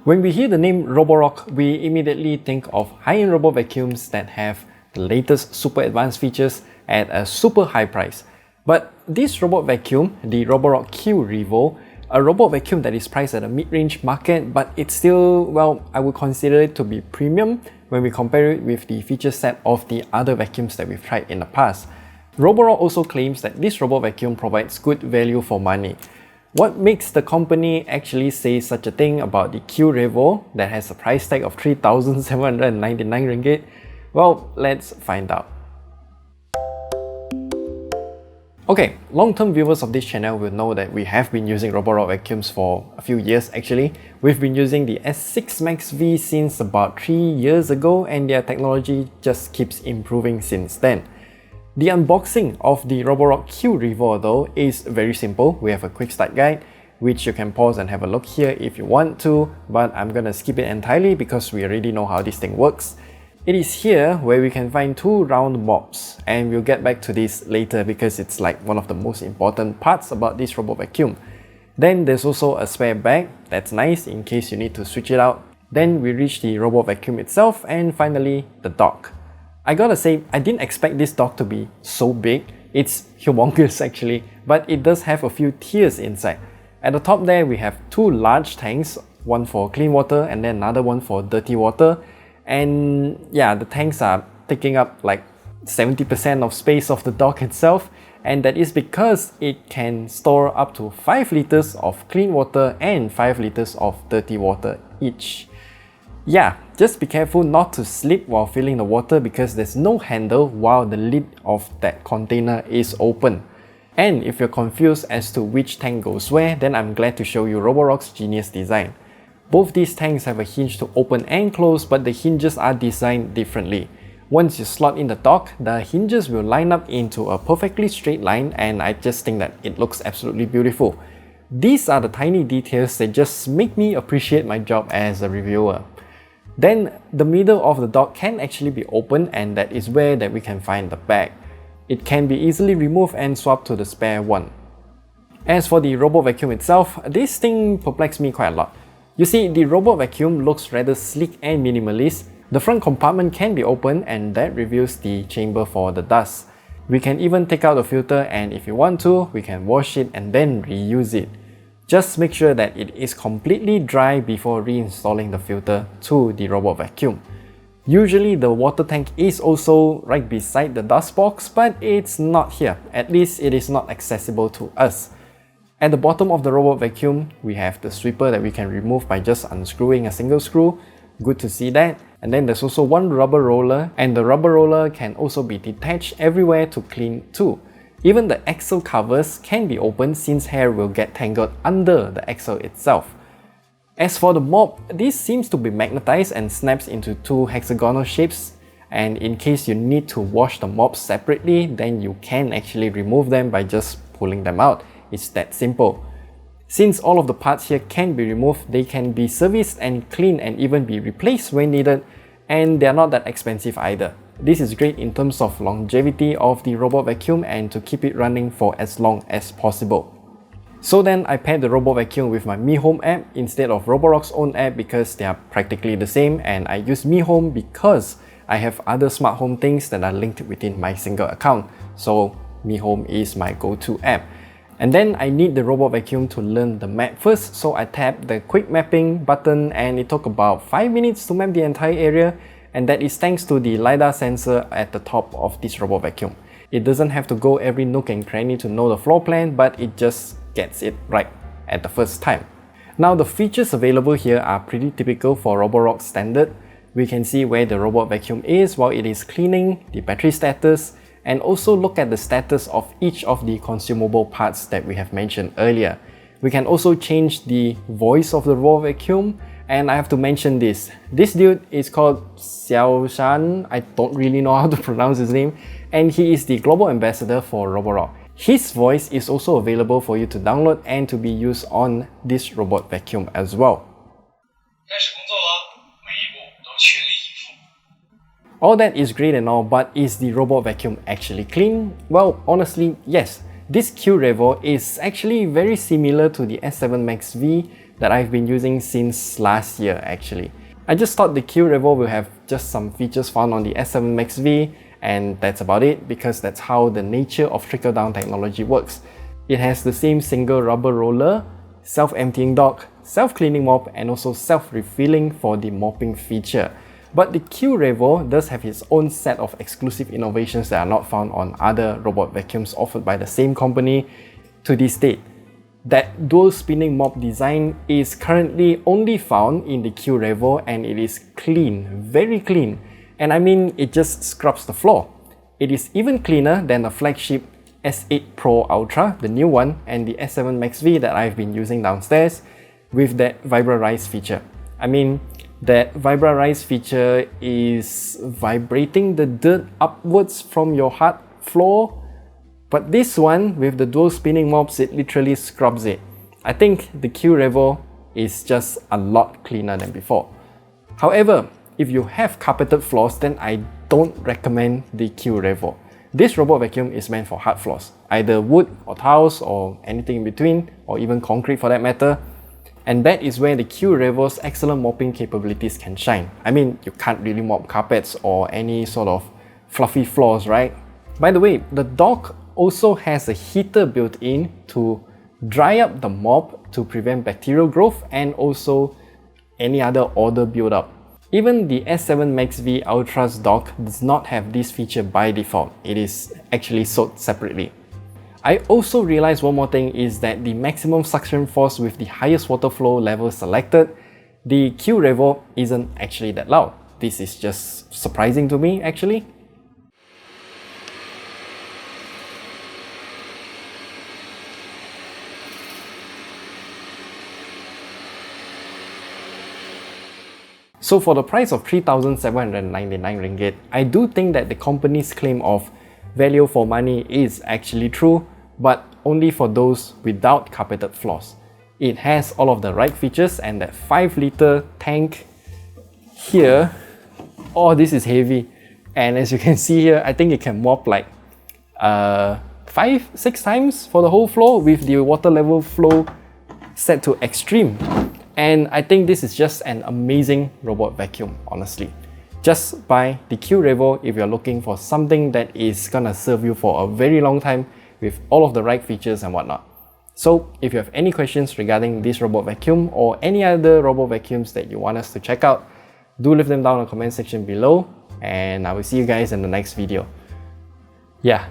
When we hear the name Roborock, we immediately think of high-end robot vacuums that have the latest super advanced features at a super high price. But this robot vacuum, the Roborock Q Revo, a robot vacuum that is priced at a mid-range market, but it's still, well, I would consider it to be premium when we compare it with the feature set of the other vacuums that we've tried in the past. Roborock also claims that this robot vacuum provides good value for money. What makes the company actually say such a thing about the Q Revo that has a price tag of 3,799 ringgit? Well, let's find out. Okay, long-term viewers of this channel will know that we have been using Roborock vacuums for a few years actually. We've been using the S6 Max V since about 3 years ago, and their technology just keeps improving since then. The unboxing of the Roborock Q Revo though is very simple. We have a quick start guide which you can pause and have a look here if you want to, but I'm gonna skip it entirely because we already know how this thing works. It is here where we can find two round mops, and we'll get back to this later because it's like one of the most important parts about this robot vacuum. Then there's also a spare bag, that's nice in case you need to switch it out. Then we reach the robot vacuum itself, and finally the dock. I gotta say, I didn't expect this dock to be so big. It's humongous actually, but it does have a few tiers inside. At the top there, we have two large tanks, one for clean water and then another one for dirty water. And yeah, the tanks are taking up like 70% of space of the dock itself, and that is because it can store up to 5 liters of clean water and 5 liters of dirty water each. Yeah, just be careful not to slip while filling the water because there's no handle while the lid of that container is open. And if you're confused as to which tank goes where, then I'm glad to show you Roborock's genius design. Both these tanks have a hinge to open and close, but the hinges are designed differently. Once you slot in the dock, the hinges will line up into a perfectly straight line, and I just think that it looks absolutely beautiful. These are the tiny details that just make me appreciate my job as a reviewer. Then the middle of the dock can actually be opened, and that is where that we can find the bag. It can be easily removed and swapped to the spare one. As for the robot vacuum itself, this thing perplexed me quite a lot. You see, the robot vacuum looks rather sleek and minimalist. The front compartment can be opened, and that reveals the chamber for the dust. We can even take out the filter, and if you want to, we can wash it and then reuse it. Just make sure that it is completely dry before reinstalling the filter to the robot vacuum. Usually the water tank is also right beside the dust box, but it's not here. At least it is not accessible to us. At the bottom of the robot vacuum, we have the sweeper that we can remove by just unscrewing a single screw. Good to see that. And then there's also one rubber roller, and the rubber roller can also be detached everywhere to clean too. Even the axle covers can be opened since hair will get tangled under the axle itself. As for the mop, this seems to be magnetized and snaps into two hexagonal shapes, and in case you need to wash the mops separately, then you can actually remove them by just pulling them out. It's that simple. Since all of the parts here can be removed, they can be serviced and cleaned and even be replaced when needed, and they're not that expensive either. This is great in terms of longevity of the robot vacuum and to keep it running for as long as possible. So then I paired the robot vacuum with my Mi Home app instead of Roborock's own app because they are practically the same, and I use Mi Home because I have other smart home things that are linked within my single account. So Mi Home is my go-to app. And then I need the robot vacuum to learn the map first, so I tapped the quick mapping button and it took about 5 minutes to map the entire area, and that is thanks to the LiDAR sensor at the top of this robot vacuum. It doesn't have to go every nook and cranny to know the floor plan, but it just gets it right at the first time. Now the features available here are pretty typical for Roborock standard. We can see where the robot vacuum is while it is cleaning, the battery status, and also look at the status of each of the consumable parts that we have mentioned earlier. We can also change the voice of the robot vacuum, and I have to mention this. This dude is called Xiao Shan. I don't really know how to pronounce his name, and he is the global ambassador for Roborock. His voice is also available for you to download and to be used on this robot vacuum as well. All that is great and all, but is the robot vacuum actually clean? Well, honestly, yes. This Q Revo is actually very similar to the S7 Max V, that I've been using since last year actually. I just thought the Q Revo will have just some features found on the S7 Max V, and that's about it, because that's how the nature of trickle-down technology works. It has the same single rubber roller, self-emptying dock, self-cleaning mop, and also self-refilling for the mopping feature. But the Q Revo does have its own set of exclusive innovations that are not found on other robot vacuums offered by the same company to this date. That dual spinning mop design is currently only found in the Q Revo, and it is clean, very clean. And I mean, it just scrubs the floor. It is even cleaner than the flagship S8 Pro Ultra, the new one, and the S7 Max V that I've been using downstairs with that Vibra-Rise feature. I mean, that Vibra-Rise feature is vibrating the dirt upwards from your hard floor, but this one with the dual spinning mops, it literally scrubs it. I think the Q Revo is just a lot cleaner than before. However, if you have carpeted floors, then I don't recommend the Q Revo. This robot vacuum is meant for hard floors, either wood or tiles or anything in between, or even concrete for that matter. And that is where the Q Revo's excellent mopping capabilities can shine. I mean, you can't really mop carpets or any sort of fluffy floors, right? By the way, the dock also has a heater built in to dry up the mop to prevent bacterial growth and also any other odor buildup. Even the S7 Max V Ultra's dock does not have this feature by default. It is actually sold separately. I also realized one more thing is that the maximum suction force with the highest water flow level selected, the Q Revo isn't actually that loud. This is just surprising to me actually. So for the price of 3,799 ringgit, I do think that the company's claim of value for money is actually true, but only for those without carpeted floors. It has all of the right features, and that 5-liter tank here, oh, this is heavy. And as you can see here, I think it can mop like 5-6 times for the whole floor with the water level flow set to extreme. And I think this is just an amazing robot vacuum, honestly. Just buy the Q Revo if you're looking for something that is gonna serve you for a very long time with all of the right features and whatnot. So if you have any questions regarding this robot vacuum or any other robot vacuums that you want us to check out, do leave them down in the comment section below, and I will see you guys in the next video. Yeah,